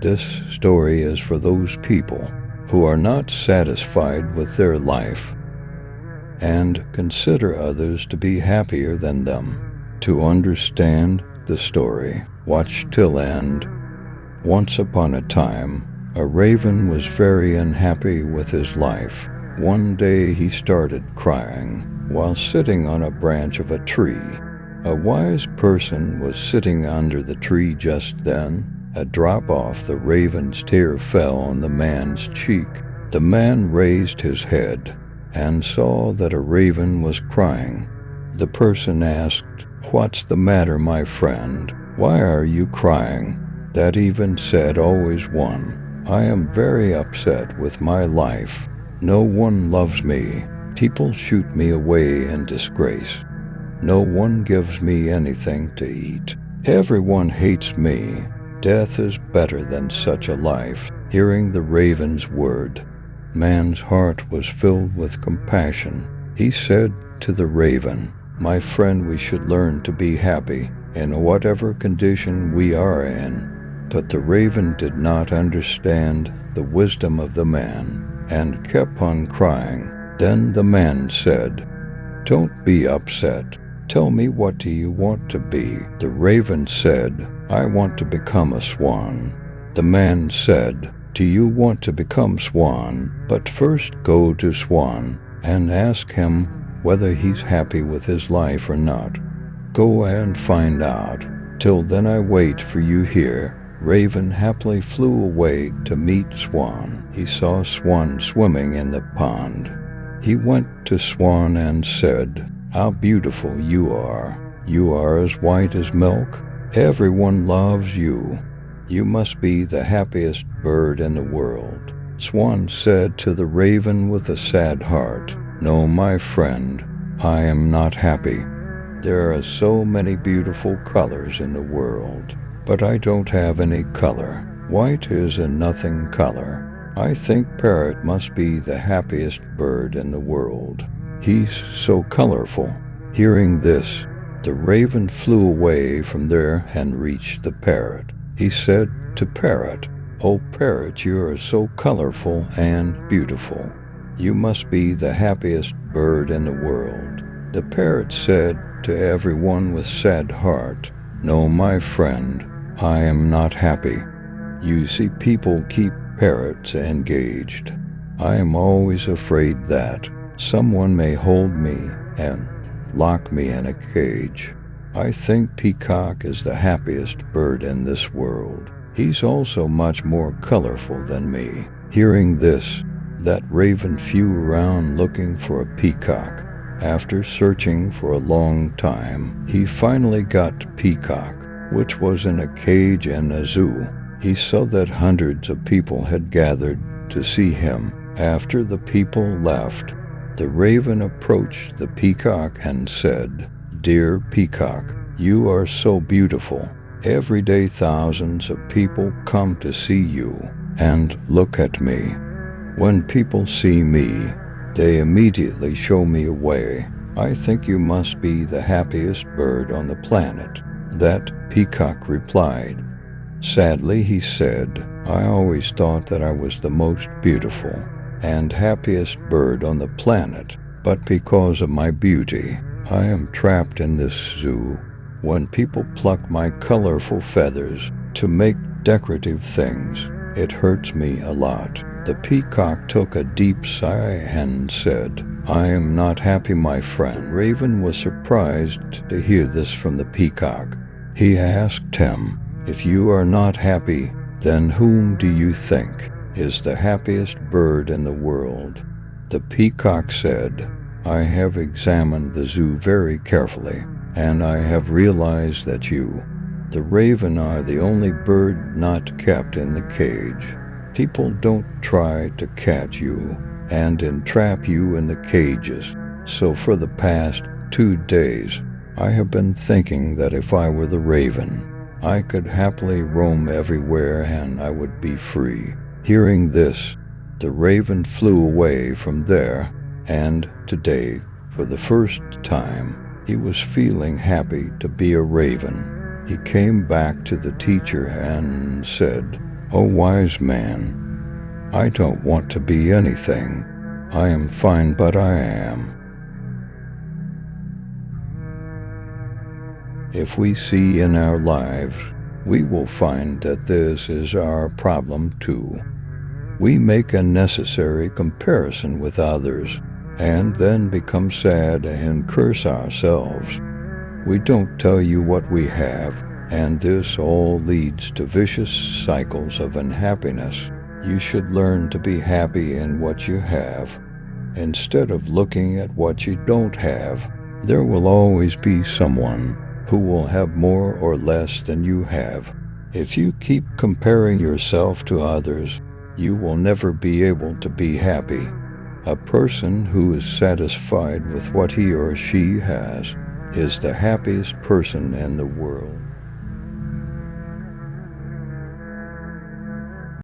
This story is for those people who are not satisfied with their life and consider others to be happier than them. To understand the story, watch till end. Once upon a time, a raven was very unhappy with his life. One day he started crying while sitting on a branch of a tree. A wise person was sitting under the tree just then. A drop off the raven's tear fell on the man's cheek. The man raised his head and saw that a raven was crying. The person asked, "What's the matter, my friend? Why are you crying?" That even said always won. "I am very upset with my life. No one loves me. People shoot me away in disgrace. No one gives me anything to eat. Everyone hates me. Death is better than such a life." Hearing the raven's word, man's heart was filled with compassion. He said to the raven, "My friend, we should learn to be happy in whatever condition we are in." But the raven did not understand the wisdom of the man and kept on crying. Then the man said, "Don't be upset. Tell me, what do you want to be?" The raven said, "I want to become a swan." The man said, "Do you want to become swan? But first go to swan and ask him whether he's happy with his life or not. Go and find out. Till then I wait for you here." Raven happily flew away to meet Swan. He saw Swan swimming in the pond. He went to Swan and said, "How beautiful you are. You are as white as milk. Everyone loves you. You must be the happiest bird in the world." Swan said to the raven with a sad heart, "No, my friend, I am not happy. There are so many beautiful colors in the world, but I don't have any color. White is a nothing color. I think parrot must be the happiest bird in the world. He's so colorful." Hearing this, the raven flew away from there and reached the parrot. He said to parrot, "Oh parrot, you are so colorful and beautiful. You must be the happiest bird in the world." The parrot said to everyone with sad heart, "No, my friend, I am not happy. You see, people keep parrots engaged. I am always afraid that someone may hold me and lock me in a cage. I think peacock is the happiest bird in this world. He's also much more colorful than me." Hearing this, that raven flew around looking for a peacock. After searching for a long time, he finally got Peacock, which was in a cage in a zoo. He saw that hundreds of people had gathered to see him. After the people left, the raven approached the peacock and said, "Dear peacock, you are so beautiful. Every day thousands of people come to see you and look at me. When people see me, they immediately show me away. I think you must be the happiest bird on the planet." That peacock replied. Sadly, he said, "I always thought that I was the most beautiful and happiest bird on the planet, but because of my beauty, I am trapped in this zoo. When people pluck my colorful feathers to make decorative things, it hurts me a lot." The peacock took a deep sigh and said, "I am not happy, my friend." Raven was surprised to hear this from the peacock. He asked him, "If you are not happy, then whom do you think is the happiest bird in the world?" The peacock said, "I have examined the zoo very carefully, and I have realized that you, the raven, are the only bird not kept in the cage. People don't try to catch you and entrap you in the cages. So for the past 2 days, I have been thinking that if I were the raven, I could happily roam everywhere and I would be free." Hearing this, the raven flew away from there, and today, for the first time, he was feeling happy to be a raven. He came back to the teacher and said, O wise man, I don't want to be anything. I am fine, but I am. If we see in our lives, we will find that this is our problem too. We make unnecessary comparison with others and then become sad and curse ourselves. We don't tell you what we have, and this all leads to vicious cycles of unhappiness. You should learn to be happy in what you have, instead of looking at what you don't have. There will always be someone who will have more or less than you have. If you keep comparing yourself to others, you will never be able to be happy. A person who is satisfied with what he or she has is the happiest person in the world.